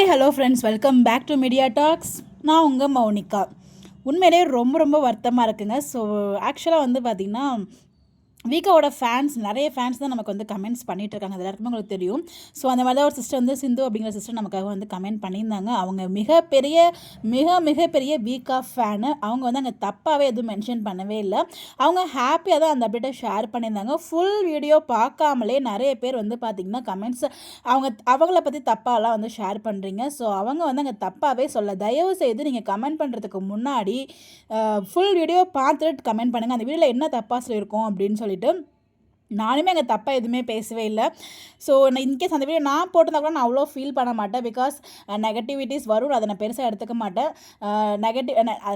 Hello friends, welcome back to Media Talks. நான் உங்கள் மௌனிகா. உண்மையிலே ரொம்ப வருத்தமாக இருக்குங்க. ஸோ ஆக்சுவலாக வந்து பார்த்திங்கன்னா, வீக்காவோட நிறைய ஃபேன்ஸ் தான் நமக்கு வந்து கமெண்ட்ஸ் பண்ணிட்டு இருக்காங்க. அது எல்லாருக்குமே உங்களுக்கு தெரியும். ஸோ அந்த மாதிரி தான் ஒரு சிஸ்டர் வந்து சிந்து அப்படிங்கிற சிஸ்டர் நமக்காக வந்து கமெண்ட் பண்ணியிருந்தாங்க. அவங்க மிகப்பெரிய வீக்கா ஃபேனு. அவங்க வந்து அங்கே தப்பாகவே எதுவும் மென்ஷன் பண்ணவே இல்லை. அவங்க ஹாப்பியாக தான் அந்த அப்டேட்டை ஷேர் பண்ணியிருந்தாங்க. ஃபுல் வீடியோ பார்க்காமலே நிறைய பேர் வந்து பார்த்திங்கன்னா கமெண்ட்ஸ் அவங்கள பற்றி தப்பாலாம் வந்து ஷேர் பண்ணுறீங்க. ஸோ அவங்க வந்து அங்கே தப்பாகவே சொல்ல, தயவு செய்து நீங்கள் கமெண்ட் பண்ணுறதுக்கு முன்னாடி ஃபுல் வீடியோ பார்த்துட்டு கமெண்ட் பண்ணுங்கள். அந்த வீடியோவில் என்ன தப்பாக சொல்லியிருக்கோம் அப்படின்னு சொல்லிட்டு. நானுமே அங்கே தப்பாக எதுவுமே பேசவே இல்லை. ஸோ நான் இன்கேஸ் அந்த வீடியோ நான் போட்டிருந்தா கூட நான் அவ்வளோ ஃபீல் பண்ண மாட்டேன். பிகாஸ் நெகட்டிவிட்டிஸ் வரும், அதை நான் பெருசாக எடுத்துக்க மாட்டேன்.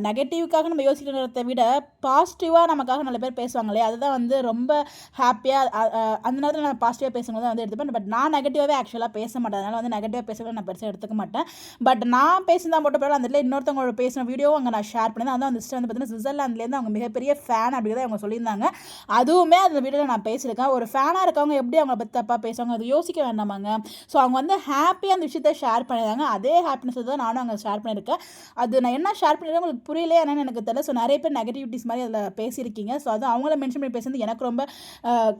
நெகட்டிவ்க்காக நம்ம யோசிக்கிறத விட பாசிட்டிவாக நமக்காக நல்ல பேர் பேசுவாங்க இல்லையா, அதுதான் வந்து ரொம்ப ஹாப்பியாக அந்த நேரத்தில் நான் பாசிட்டிவாக பேசும்போது வந்து எடுத்துப்பேன். பட் நான் நெகட்டிவாகவே ஆக்சுவலாக பேச மாட்டேன். அதனால் வந்து நெகட்டிவாக பேசுகிறத நான் பெருசாக எடுத்துக்க மாட்டேன். பட் நான் பேசினா மட்டும் பரவாயில்ல, அந்த இடத்துல இன்னொருத்தவங்களோட பேசின வீடியோவும் அங்கே நான் ஷேர் பண்ணேன். அதான் அந்த சிஸ்டர் வந்து பார்த்தீங்கன்னா சுவிட்சர்லாந்துலேருந்து அவங்க மிகப்பெரிய ஃபேன் அப்படிங்கிறத அவங்க சொல்லியிருந்தாங்க. அதுவுமே அந்த வீடியோவில் நான் பேசியிருக்கேன். ஒரு ஃபேனாக இருக்கவங்க எப்படி அவங்கள பற்றி தப்பாக பேசுவாங்க, அது யோசிக்க வேண்டாமாங்க. ஸோ அவங்க வந்து ஹாப்பியாக அந்த விஷயத்தை ஷேர் பண்ணியிருந்தாங்க. அதே ஹாப்பினஸ் தான் நானும் அங்கே ஷேர் பண்ணியிருக்கேன். அது நான் என்ன ஷேர் பண்ணியிருக்கேன் உங்களுக்கு புரியல என்னன்னு எனக்கு தெரியல. ஸோ நிறைய பேர் நெகட்டிவிட்டிஸ் மாதிரி அதில் பேசியிருக்கீங்க. ஸோ அது அவங்கள மென்ஷன் பண்ணி பேசுறது எனக்கு ரொம்ப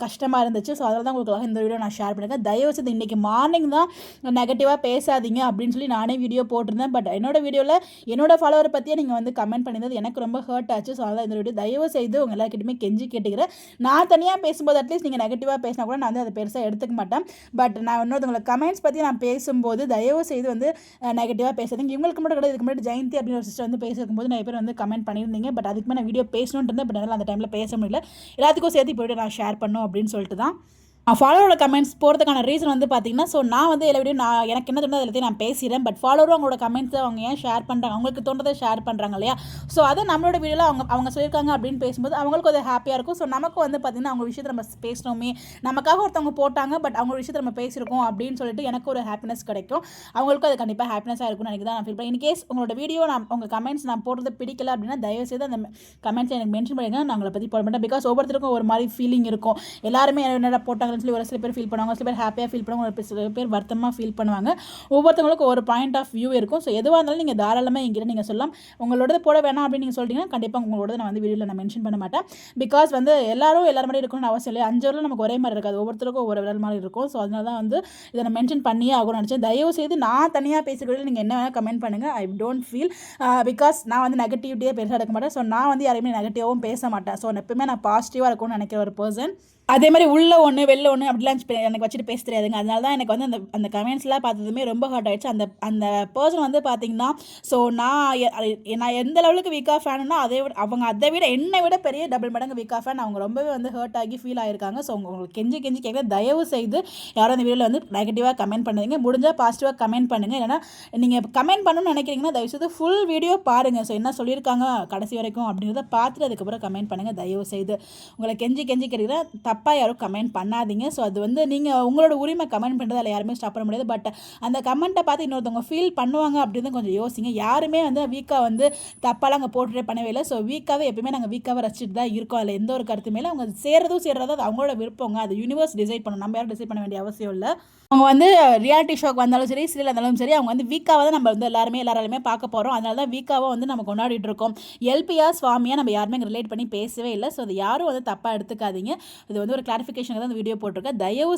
கஷ்டமாக இருந்துச்சு. ஸோ அதனால தான் உங்களுக்காக இந்த வீடியோ நான் ஷேர் பண்ணியிருக்கேன். தயவு செய்து இன்றைக்கி மார்னிங் தான் நெகட்டிவாக பேசாதீங்க அப்படின்னு சொல்லி நானே வீடியோ போட்டிருந்தேன். பட் என்னோட வீடியோவில் என்னோட ஃபாலோவரை பற்றியே நீங்கள் வந்து கமெண்ட் பண்ணியிருந்தது எனக்கு ரொம்ப ஹர்ட் ஆச்சு. ஸோ அதனால் இந்த வீடியோ தயவு செய்து உங்கள் எல்லாருக்கிட்டையுமே கெஞ்சி கேட்டுக்கிறேன். நான் தனியாக பேசும்போது அட்லீஸ்ட் நீங்கள் நெகட்டிவாக பேசினா கூட நான் வந்து அதை பெருசாக எடுத்துக்க மாட்டேன். பட் நான் இன்னொருத்தவங்களை கமெண்ட்ஸ் பற்றி நான் பேசும்போது தயவு செய்து வந்து நெகட்டிவாக பேசுறதுங்க. இவங்களுக்கு மட்டும் கிடையாது, இதுக்கு முன்னாடி ஜெயந்தி அப்படின்னு ஒரு சிஸ்டர் வந்து பேசியிருக்கும்போது நிறைய பேர் வந்து கமெண்ட் பண்ணியிருந்தீங்க. பட் அதுக்கு நான் வீடியோ பேசணுன்ட்டு இருந்தேன். பட் அதனால் அந்த டைமில் பேச முடியல. எல்லாத்துக்கும் சேர்த்து போய்ட்டு நான் ஷேர் பண்ணணும் அப்படின்னு சொல்லிட்டு தான் ஃபாலோவோட கமெண்ட்ஸ் போகிறதுக்கான ரீசன் வந்து பார்த்தீங்கன்னா, ஸோ நான் வந்து எல்லா வீடியோ எனக்கு என்ன தோணுதோ எல்லாத்தையும் நான் பேசிடுறேன். பட் ஃபாலோவரும் அவங்களோட கமெண்ட்ஸை அவங்க ஏன் ஷேர் பண்ணுறாங்க, அவங்களுக்கு தோன்றதை ஷேர் பண்ணுறாங்க இல்லையா. ஸோ அதை நம்மளோட வீடியோவில் அவங்க சொல்லியிருக்காங்க அப்படின்னு பேசும்போது அவங்களுக்கு அது ஹாப்பியாக இருக்கும். ஸோ நமக்கு வந்து பார்த்திங்கன்னா அவங்க விஷயத்தை நம்ம பேசணுமே, நமக்காக ஒருத்தவங்க போட்டாங்க பட் அவங்க விஷயத்தை நம்ம பேசியிருக்கோம் அப்படின்னு சொல்லிட்டு எனக்கு ஒரு ஹாப்பினஸ் கிடைக்கும். அவங்களுக்கும் அது கண்டிப்பாக ஹாப்பினஸாக இருக்கும்னு எனக்கு தான் நான் ஃபீல் பண்ணேன். இன்கேஸ் உங்களோட வீடியோ உங்கள் கமெண்ட்ஸ் நான் போடுறது பிடிக்கல அப்படின்னா தயவுசெய்து அந்த கமெண்ட்ஸை எனக்கு மென்ஷன் பண்ணிடுங்க. நான் உங்களை பற்றி போட மாட்டேன். பிகாஸ் ஒவ்வொருத்தருக்கும் ஒரு மாதிரி ஃபீலிங் இருக்கும். எல்லாருமே என்னென்ன போட்டாங்கன்னு சொல்லி ஒரு சில பேர் ஃபீல் பண்ணுவாங்க, சில பேர் ஹாப்பியாக ஃபீல் பண்ணுவாங்க, ஒரு சில பேர் வருத்தமாக ஃபீல் பண்ணுவாங்க. ஒவ்வொருத்தவங்களுக்கும் ஒரு பாயிண்ட் ஆஃப் வியூ இருக்கும். ஸோ எதுவாக இருந்தாலும் நீங்கள் தாராளமாக எங்கிட்ட நீங்கள் சொல்லலாம். உங்களோட போட வேணாம் அப்படின்னு நீங்கள் சொல்லிட்டீங்கன்னா கண்டிப்பாக உங்களோட நான் வந்து வீடியோவில் நான் மென்ஷன் பண்ண மாட்டேன். பிகாஸ் வந்து எல்லாரும் மாதிரி இருக்கணும்னு அவசியம் இல்லை. 5 வரலும் நமக்கு ஒரே மாதிரி இருக்காது, ஒவ்வொருத்தருக்கும் ஒவ்வொரு விரல் மாதிரி இருக்கும். ஸோ அதனால தான் வந்து இதை நான் மென்ஷன் பண்ணியே ஆகும்னு நினச்சேன். தயவு செய்து நான் தனியாக பேசுகிறத நீங்கள் என்ன வேணால் கமெண்ட் பண்ணுங்கள். ஐ டோன்ட் ஃபீல் பிகாஸ் நான் வந்து நெகட்டிவிட்டியே பெருசாக எடுக்க மாட்டேன். ஸோ நான் வந்து யாரையுமே நெகட்டிவாகவும் பேச மாட்டேன். ஸோ எப்பவுமே நான் பாசிட்டிவாக இருக்கும்னு நினைக்கிற ஒரு பர்சன். அதே மாதிரி உள்ள ஒன்று வெளில ஒன்று அப்படிலாம் எனக்கு வச்சுட்டு பேச தெரியாதுங்க. அதனால தான் எனக்கு வந்து அந்த கமெண்ட்ஸ்லாம் பார்த்ததுமே ரொம்ப ஹர்ட் ஆகிடுச்சு. அந்த பர்சன் வந்து பார்த்திங்கன்னா, ஸோ நான் எந்த லெவலுக்கு வீக்காக ஃபேனுன்னா அதை விட என்னை விட பெரிய டபுள் மடங்கு வீக்காக ஃபேன். அவங்க ரொம்பவே வந்து ஹர்ட் ஆகி ஃபீல் ஆகிருக்காங்க. ஸோ உங்களுக்கு கெஞ்சி கேட்க தயவு செய்து யாரும் அந்த வீடியோவில் வந்து நெகட்டிவாக கமெண்ட் பண்ணுறீங்க. முடிஞ்சால் பாசிட்டிவாக கமெண்ட் பண்ணுங்கள். ஏன்னா நீங்கள் கமெண்ட் பண்ணணும்னு நினைக்கிறீங்கன்னா தயவு செய்து ஃபுல் வீடியோ பாருங்கள். ஸோ என்ன சொல்லியிருக்காங்க கடைசி வரைக்கும் அப்படின்றத பார்த்துட்டு அதுக்கப்புறம் கமெண்ட் பண்ணுங்கள். தயவு செய்து உங்களை கெஞ்சி கேட்குறேன். தப்பாக யாரும் கமெண்ட் பண்ணாதீங்க. ஸோ அது வந்து நீங்கள் உங்களோட உரிமை கமெண்ட் பண்ணுறது அதில் யாருமே ஸ்டாப் பண்ண முடியாது. பட் அந்த கமெண்ட்டை பார்த்து இன்னொருத்தவங்க ஃபீல் பண்ணுவாங்க அப்படின்னு கொஞ்சம் யோசிங்க. யாருமே வந்து வீக்காக வந்து தப்பாலாம் அங்கே போர்ட்ரே பண்ணவே இல்லை. ஸோ வீக்காகவே எப்பயுமே நாங்கள் வீக்காக ரசிச்சுட்டு தான் இருக்கோம். அதில் எந்த ஒரு கருத்துமே இல்லை. அவங்க சேர்றதோ அது அவங்களோட விருப்பங்க. அது யூனிவர்ஸ் டிசைட் பண்ணணும், நம்ம யாரும் டிசைட் பண்ண வேண்டிய அவசியம் இல்லை. அவங்க வந்து ரியாலிட்டி ஷோக்கு வந்தாலும் சரி, சீரியல் இருந்தாலும் சரி, அவங்க வந்து வீக்காக தான் நம்ம வந்து எல்லாராலுமே பார்க்க போகிறோம். அதனால தான் வீக்காக வந்து நம்ம கொண்டாடிட்டு இருக்கோம். எல்பியா சுவாமியாக நம்ம யாருமே ரிலேட் பண்ணி பேசவே இல்லை. ஸோ அது யாரும் வந்து தப்பாக எடுத்துக்காதீங்க. இது வந்து ஒரு கிளாரிஃபிகேஷன் தான் இந்த வீடியோ போட்டிருக்கேன். தயவு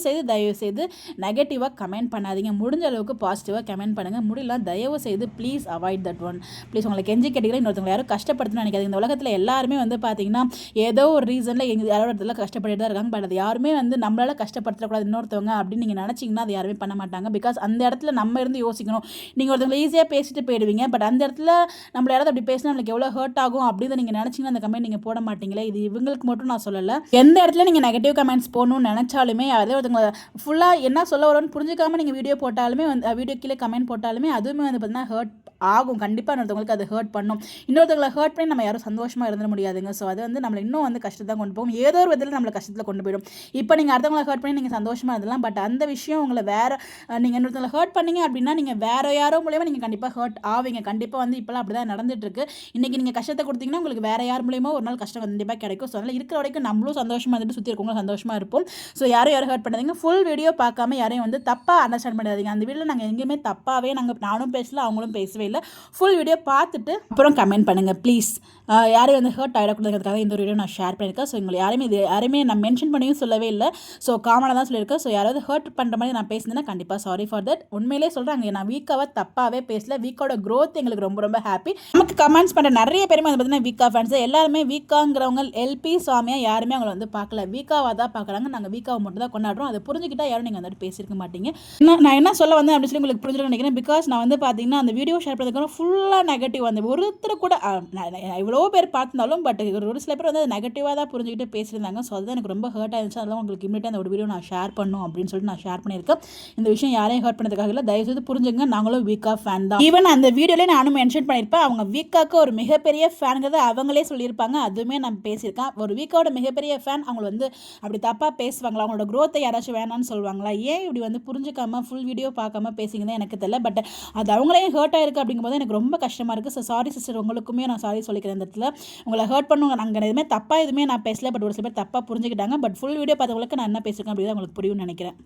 செய்து நெகட்டிவாக கமெண்ட் பண்ணாதீங்க. முடிஞ்ச அளவுக்கு பாசிட்டிவாக கமெண்ட் பண்ணுங்கள். முடியல தயவு செய்து please avoid that one. Please உங்களை கெஞ்சி கேட்டுக்கிறேன். இன்னொருத்தவங்க யாரும் கஷ்டப்படுத்தணும்னு நினைக்காது. இந்த உலகத்தில் எல்லாருமே வந்து பார்த்தீங்கன்னா ஏதோ ஒரு ரீசனில் யாரோ இடத்துல கஷ்டப்பட்டு தான் இருக்காங்க. பட் அது யாருமே வந்து நம்மளால் கஷ்டப்படுத்தக்கூடாது இன்னொருத்தவங்க அப்படின்னு நீங்கள் நினச்சிங்கன்னா அது யாருமே பண்ண மாட்டாங்க. பிகாஸ் அந்த இடத்துல நம்ம இருந்து யோசிக்கணும். நீங்கள் ஒருத்தவங்களை ஈஸியாக பேசிட்டு போயிடுவீங்க. பட் அந்த இடத்துல நம்மள யாராவது அப்படி பேசினா நம்மளுக்கு எவ்வளோ ஹர்ட் ஆகும் அப்படின்னு நீங்கள் நினச்சிங்கன்னா அந்த கமெண்ட் நீங்கள் போட மாட்டீங்களே. இது இவங்களுக்கு மட்டும் நான் சொல்லலை. எந்த இடத்துல நீங்கள் நெகட்டிவ் கமெண்ட்ஸ் போடணும்னு நினச்சாலுமே அதே ஒருத்தவங்க ஃபுல்லாக என்ன சொல்ல வரோன்னு புரிஞ்சுக்காமல் நீங்கள் வீடியோ போட்டாலுமே வந்து வீடியோ கீழே கமெண்ட் போட்டாலுமே அதுவுமே வந்து பார்த்தீங்கன்னா ஹர்ட் ஆகும். கண்டிப்பாக இன்னொருத்தவங்களுக்கு அது ஹர்ட் பண்ணும். இன்னொருத்தவங்களை ஹர்ட் பண்ணி நம்ம யாரும் சந்தோஷமாக இருந்துட முடியாதுங்க. ஸோ அது வந்து நம்மளை இன்னும் வந்து கஷ்டத்தை கொண்டு போகும். ஏதோ ஒரு விதத்தில் நம்மளை கஷ்டத்தில் கொண்டு போயிடும். இப்போ நீங்கள் அடுத்தவங்களை ஹர்ட் பண்ணி நீங்கள் சந்தோஷமாக இருந்தலாம். பட் அந்த விஷயம் உங்களை வேறு நீங்கள் இன்னொருத்தவங்களை ஹர்ட் பண்ணீங்க அப்படின்னா நீங்கள் வேறு யாரோ மூலியமாக நீங்கள் கண்டிப்பாக ஹர்ட் ஆவீங்க. கண்டிப்பாக வந்து இப்போலாம் அப்படி தான் நடந்துட்டுருக்கு. இன்றைக்கி நீங்கள் கஷ்டத்தை கொடுத்தீங்கன்னா உங்களுக்கு வேறு யார் மூலியமாக ஒரு நாள் கஷ்டம் கண்டிப்பாக கிடைக்கும். ஸோ அதனால் இருக்கிற வரைக்கும் நம்மளும் சந்தோஷமாக இருந்துட்டு சுற்றி இருக்கவங்களும் சந்தோஷமாக இருப்போம். ஸோ யாரும் ஹர்ட் பண்ணாதீங்க. ஃபுல் வீடியோ பார்க்காம யாரையும் வந்து தப்பாக அண்டர்ஸ்டாண்ட் பண்ணாதீங்க. அந்த வீடியோவில் நாங்கள் எங்கேயுமே தப்பாகவே நானும் பேசல, அவங்களும் பேசவே இல்லை. ஃபுல் வீடியோ பார்த்துட்டு அப்புறம் கமெண்ட் பண்ணுங்கள் ப்ளீஸ். யாரையும் வந்து ஹர்ட் ஆகிடக்கூடாதுக்காக இந்த வீடியோ நான் ஷேர் பண்ணியிருக்கேன். ஸோ உங்களை யாருமே நான் மென்ஷன் பண்ணியும் சொல்லவே இல்லை. ஸோ காமனாக தான் சொல்லியிருக்கேன். ஸோ யாராவது ஹர்ட் பண்ணுற மாதிரி நான் பேசுனேன்னா கண்டிப்பாக சாரி ஃபார் தட். உண்மையிலே சொல்கிறாங்க, நான் வீக்காக தப்பாகவே பேசல. வீக்கோட க்ரோத் எங்களுக்கு ரொம்ப ரொம்ப ஹாப்பி. நமக்கு கமெண்ட்ஸ் பண்ணுற நிறைய பேருமே வந்து பார்த்தீங்கன்னா வீக்கா ஃபேன்ஸ் எல்லாருமே வீக்காங்கிறவங்க எல்பி சாமியாக யாருமே அவங்களை வந்து பார்க்கல, வீக்காவாக தான் பார்க்குறாங்க. நாங்கள் வீக்காவை மட்டும் தான் கொண்டாடுறோம். அதை புரிஞ்சுக்கிட்டால் யாரும் நீங்கள் வந்துட்டு பேசியிருக்க மாட்டீங்க. நான் என்ன சொல்ல வந்தேன் அப்படின்னு சொல்லி உங்களுக்கு புரிஞ்சுக்க நினைக்கிறேன். பிகாஸ் நான் வந்து பார்த்தீங்கன்னா அந்த வீடியோ ஷேர் பண்ணதுக்கு ஃபுல்லாக நெகட்டிவ் வந்து ஒருத்தர் கூட இவ்வளோ பேர் பார்த்துருந்தாலும் பட் ஒரு சில பேர் வந்து அது நெகட்டிவாக தான் புரிஞ்சுக்கிட்டு பேசியிருந்தாங்க. ஸோ அதுதான் எனக்கு ரொம்ப ஹர்ட் ஆயிருந்துச்சு. அதெல்லாம் உங்களுக்கு இமீடியட்டாக அந்த ஒரு வீடியோ நான் ஷேர் பண்ணும் அப்படின்னு சொல்லிட்டு நான் ஷேர் பண்ணியிருக்கேன். இந்த விஷயம் யாரையும் ஹர்ட் பண்ணதுக்காக இல்லை, தயவுசெய்து புரிஞ்சுங்க. நாங்களும் வீக்கா ஃபேன் தான். ஈவன் அந்த வீடியோலேயே நானும் மென்ஷன் பண்ணியிருப்பேன், அவங்க வீக்காக்கு ஒரு மிகப்பெரிய ஃபேனுங்கிறத அவங்களே சொல்லியிருப்பாங்க. அதுவுமே நான் பேசியிருக்கேன். ஒரு வீக்காவோட மிகப்பெரிய ஃபேன் அவங்க வந்து அப்படி தப்பாக பேசுவாங்களா, அவங்களோட க்ரோத்தை யாராச்சும் வேணான்னு சொல்லுவாங்களா, ஏன் இப்படி வந்து புரிஞ்சுக்காம ஃபுல் வீடியோ பார்க்காம பேசிங்கன்னா எனக்கு தெரியல. பட் அது அவங்களையும் ஹர்ட் ஆயிருக்கு அப்படிங்கும்போது எனக்கு ரொம்ப கஷ்டமாக இருக்குது. ஸோ சாரி சிஸ்டர், உங்களுக்குமே நான் சாரி சொல்லிக்கிறேன். இந்த இடத்துல உங்களை ஹர்ட் பண்ணுவாங்க, நாங்கள் எதுவுமே தப்பாக எதுவுமே நான் பேசல. பட் ஒரு சில பேர் தப்பாக புரிஞ்சுக்கிட்டாங்க. பட் ஃபுல் வீடியோ பார்த்தவங்களுக்கு நான் என்ன பேசியிருக்கேன் அப்படின்னு உங்களுக்கு புரியும்னு நினைக்கிறேன்.